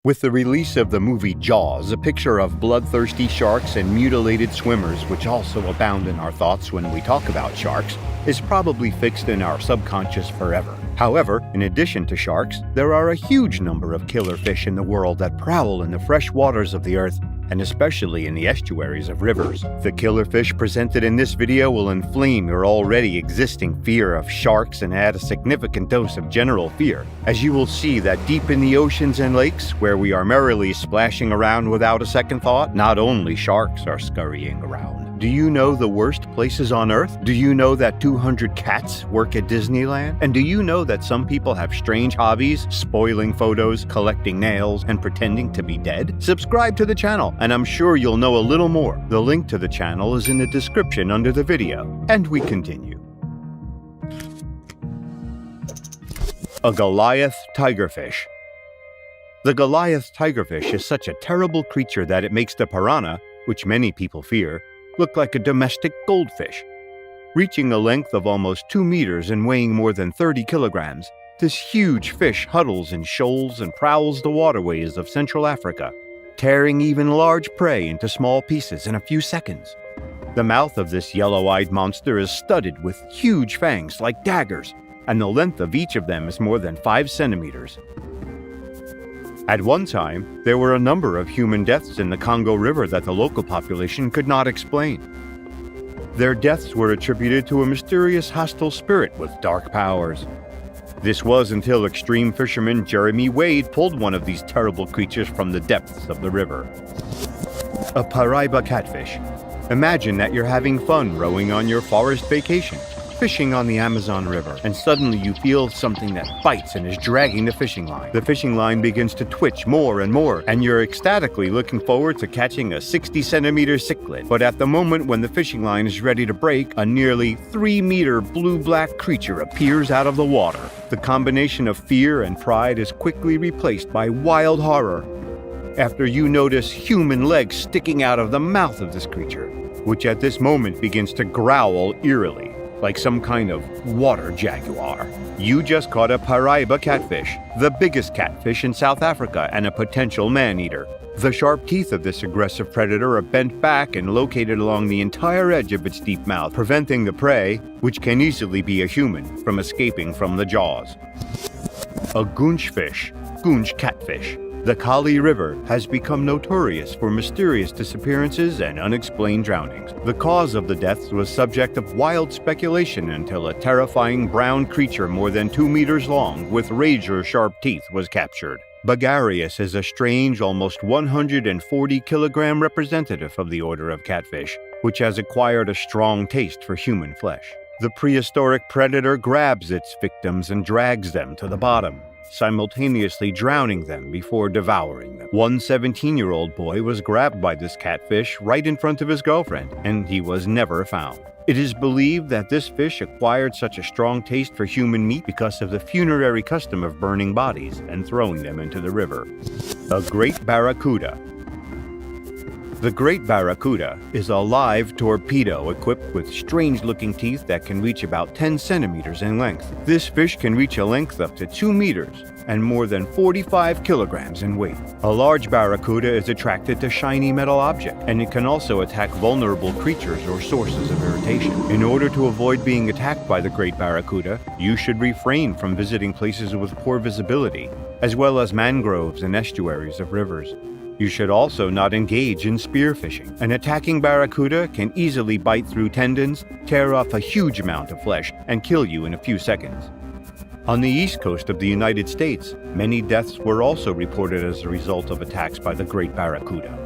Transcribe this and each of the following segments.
With the release of the movie Jaws, a picture of bloodthirsty sharks and mutilated swimmers, which also abound in our thoughts when we talk about sharks, is probably fixed in our subconscious forever. However, in addition to sharks, there are a huge number of killer fish in the world that prowl in the fresh waters of the earth, and especially in the estuaries of rivers. The killer fish presented in this video will inflame your already existing fear of sharks and add a significant dose of general fear, as you will see that deep in the oceans and lakes, where we are merrily splashing around without a second thought, not only sharks are scurrying around. Do you know the worst places on Earth? Do you know that 200 cats work at Disneyland? And do you know that some people have strange hobbies, spoiling photos, collecting nails, and pretending to be dead? Subscribe to the channel, and I'm sure you'll know a little more. The link to the channel is in the description under the video. And we continue. A Goliath tigerfish. The Goliath tigerfish is such a terrible creature that it makes the piranha, which many people fear, look like a domestic goldfish. Reaching a length of almost 2 meters and weighing more than 30 kilograms, this huge fish huddles in shoals and prowls the waterways of Central Africa, tearing even large prey into small pieces in a few seconds. The mouth of this yellow-eyed monster is studded with huge fangs like daggers, and the length of each of them is more than 5 centimeters. At one time, there were a number of human deaths in the Congo River that the local population could not explain. Their deaths were attributed to a mysterious hostile spirit with dark powers. This was until extreme fisherman Jeremy Wade pulled one of these terrible creatures from the depths of the river. A Paraiba catfish. Imagine that you're having fun rowing on your forest vacation, fishing on the Amazon River, and suddenly you feel something that bites and is dragging the fishing line. The fishing line begins to twitch more and more, and you're ecstatically looking forward to catching a 60-centimeter cichlid. But at the moment when the fishing line is ready to break, a nearly 3-meter blue-black creature appears out of the water. The combination of fear and pride is quickly replaced by wild horror after you notice human legs sticking out of the mouth of this creature, which at this moment begins to growl eerily, like some kind of water jaguar. You just caught a Paraiba catfish, the biggest catfish in South Africa and a potential man-eater. The sharp teeth of this aggressive predator are bent back and located along the entire edge of its deep mouth, preventing the prey, which can easily be a human, from escaping from the jaws. A goonch fish, goonch catfish. The Kali River has become notorious for mysterious disappearances and unexplained drownings. The cause of the deaths was subject of wild speculation until a terrifying brown creature more than 2 meters long with razor-sharp teeth was captured. Bagarius is a strange, almost 140-kilogram representative of the order of catfish, which has acquired a strong taste for human flesh. The prehistoric predator grabs its victims and drags them to the bottom, simultaneously drowning them before devouring them. One 17-year-old boy was grabbed by this catfish right in front of his girlfriend, and he was never found. It is believed that this fish acquired such a strong taste for human meat because of the funerary custom of burning bodies and throwing them into the river. A great barracuda. The great barracuda is a live torpedo equipped with strange-looking teeth that can reach about 10 centimeters in length. This fish can reach a length up to 2 meters and more than 45 kilograms in weight. A large barracuda is attracted to shiny metal objects, and it can also attack vulnerable creatures or sources of irritation. In order to avoid being attacked by the great barracuda, you should refrain from visiting places with poor visibility, as well as mangroves and estuaries of rivers. You should also not engage in spearfishing. An attacking barracuda can easily bite through tendons, tear off a huge amount of flesh, and kill you in a few seconds. On the east coast of the United States, many deaths were also reported as a result of attacks by the great barracuda.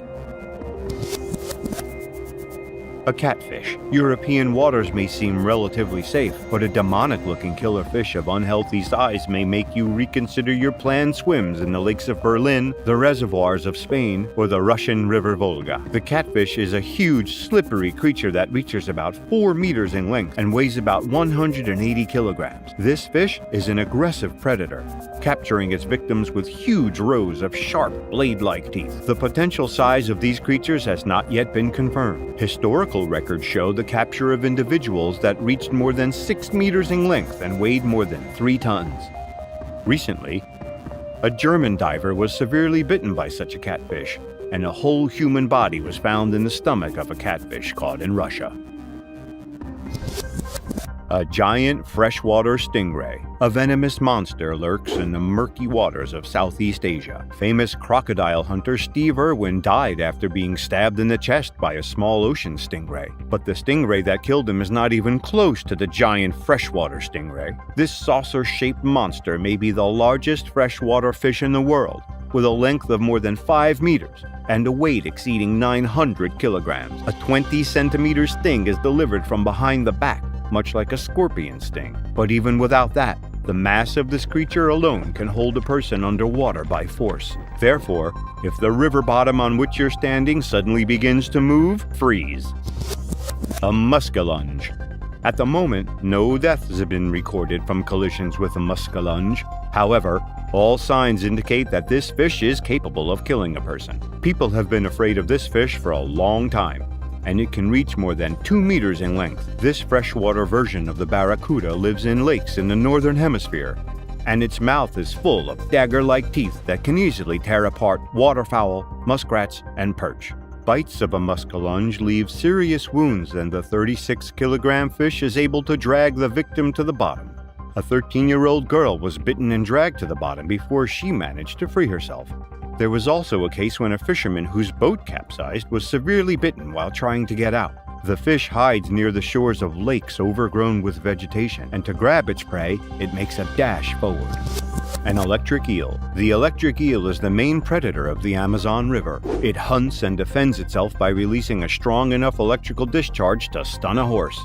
A catfish. European waters may seem relatively safe, but a demonic-looking killer fish of unhealthy size may make you reconsider your planned swims in the lakes of Berlin, the reservoirs of Spain, or the Russian River Volga. The catfish is a huge, slippery creature that reaches about 4 meters in length and weighs about 180 kilograms. This fish is an aggressive predator, capturing its victims with huge rows of sharp, blade-like teeth. The potential size of these creatures has not yet been confirmed. Historical records show the capture of individuals that reached more than 6 meters in length and weighed more than 3 tons. Recently, A German diver was severely bitten by such a catfish, and a whole human body was found in the stomach of a catfish caught in Russia. A giant freshwater stingray. A venomous monster lurks in the murky waters of Southeast Asia. Famous crocodile hunter Steve Irwin died after being stabbed in the chest by a small ocean stingray. But the stingray that killed him is not even close to the giant freshwater stingray. This saucer-shaped monster may be the largest freshwater fish in the world, with a length of more than 5 meters and a weight exceeding 900 kilograms. A 20-centimeter sting is delivered from behind the back, much like a scorpion sting. But even without that, the mass of this creature alone can hold a person underwater by force. Therefore, if the river bottom on which you're standing suddenly begins to move, freeze. A muskellunge. At the moment, no deaths have been recorded from collisions with a muskellunge. However, all signs indicate that this fish is capable of killing a person. People have been afraid of this fish for a long time, and it can reach more than 2 meters in length. This freshwater version of the barracuda lives in lakes in the northern hemisphere, and its mouth is full of dagger-like teeth that can easily tear apart waterfowl, muskrats, and perch. Bites of a muskellunge leave serious wounds, and the 36-kilogram fish is able to drag the victim to the bottom. A 13-year-old girl was bitten and dragged to the bottom before she managed to free herself. There was also a case when a fisherman whose boat capsized was severely bitten while trying to get out. The fish hides near the shores of lakes overgrown with vegetation, and to grab its prey, it makes a dash forward. An electric eel. The electric eel is the main predator of the Amazon River. It hunts and defends itself by releasing a strong enough electrical discharge to stun a horse.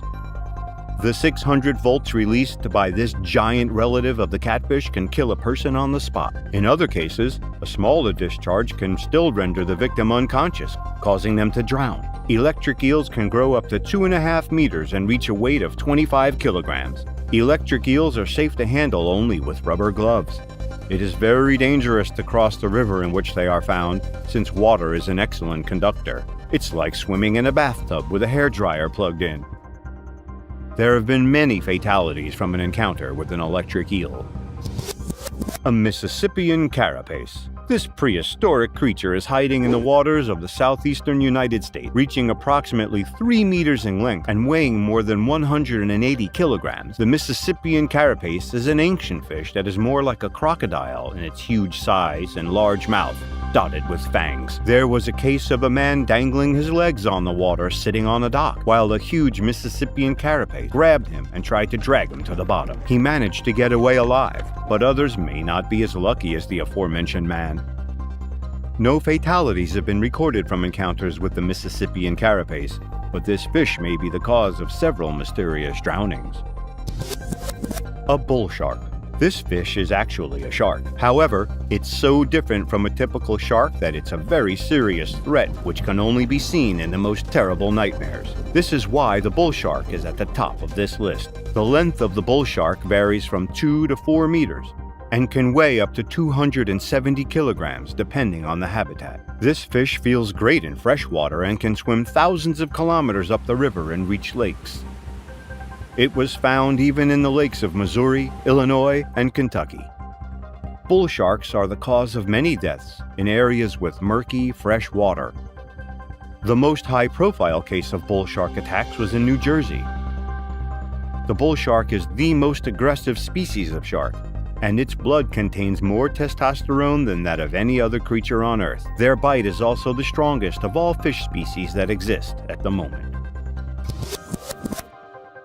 The 600 volts released by this giant relative of the catfish can kill a person on the spot. In other cases, a smaller discharge can still render the victim unconscious, causing them to drown. Electric eels can grow up to 2.5 meters and reach a weight of 25 kilograms. Electric eels are safe to handle only with rubber gloves. It is very dangerous to cross the river in which they are found, since water is an excellent conductor. It's like swimming in a bathtub with a hairdryer plugged in. There have been many fatalities from an encounter with an electric eel. A Mississippian carapace. This prehistoric creature is hiding in the waters of the southeastern United States, reaching approximately 3 meters in length and weighing more than 180 kilograms. The Mississippian carapace is an ancient fish that is more like a crocodile in its huge size and large mouth, dotted with fangs. There was a case of a man dangling his legs on the water sitting on a dock, while a huge Mississippian carapace grabbed him and tried to drag him to the bottom. He managed to get away alive, but others may not be as lucky as the aforementioned man. No fatalities have been recorded from encounters with the Mississippian carapace, but this fish may be the cause of several mysterious drownings. A bull shark. This fish is actually a shark. However, it's so different from a typical shark that it's a very serious threat which can only be seen in the most terrible nightmares. This is why the bull shark is at the top of this list. The length of the bull shark varies from 2 to 4 meters and can weigh up to 270 kilograms depending on the habitat. This fish feels great in freshwater and can swim thousands of kilometers up the river and reach lakes. It was found even in the lakes of Missouri, Illinois, and Kentucky. Bull sharks are the cause of many deaths in areas with murky, fresh water. The most high-profile case of bull shark attacks was in New Jersey. The bull shark is the most aggressive species of shark, and its blood contains more testosterone than that of any other creature on Earth. Their bite is also the strongest of all fish species that exist at the moment.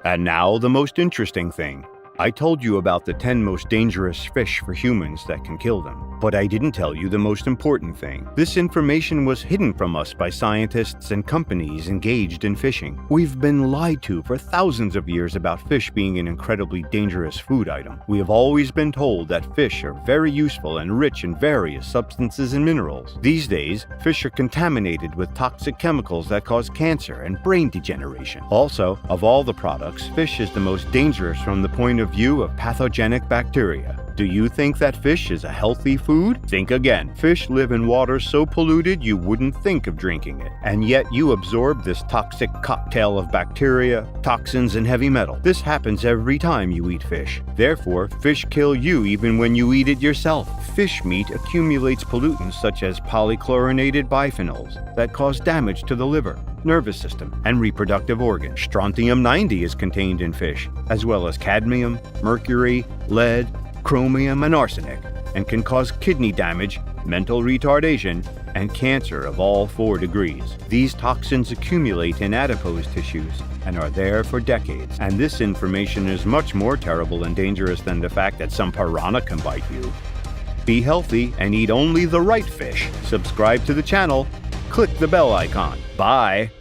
And now the most interesting thing. I told you about the 10 most dangerous fish for humans that can kill them, but I didn't tell you the most important thing. This information was hidden from us by scientists and companies engaged in fishing. We've been lied to for thousands of years about fish being an incredibly dangerous food item. We have always been told that fish are very useful and rich in various substances and minerals. These days, fish are contaminated with toxic chemicals that cause cancer and brain degeneration. Also, of all the products, fish is the most dangerous from the point of view of pathogenic bacteria. Do you think that fish is a healthy food? Think again. Fish live in water so polluted you wouldn't think of drinking it. And yet you absorb this toxic cocktail of bacteria, toxins, and heavy metal. This happens every time you eat fish. Therefore, fish kill you even when you eat it yourself. Fish meat accumulates pollutants such as polychlorinated biphenyls that cause damage to the liver, nervous system, and reproductive organs. Strontium-90 is contained in fish, as well as cadmium, mercury, lead, chromium, and arsenic, and can cause kidney damage, mental retardation, and cancer of all 4 degrees. These toxins accumulate in adipose tissues and are there for decades. And this information is much more terrible and dangerous than the fact that some piranha can bite you. Be healthy and eat only the right fish. Subscribe to the channel. Click the bell icon. Bye.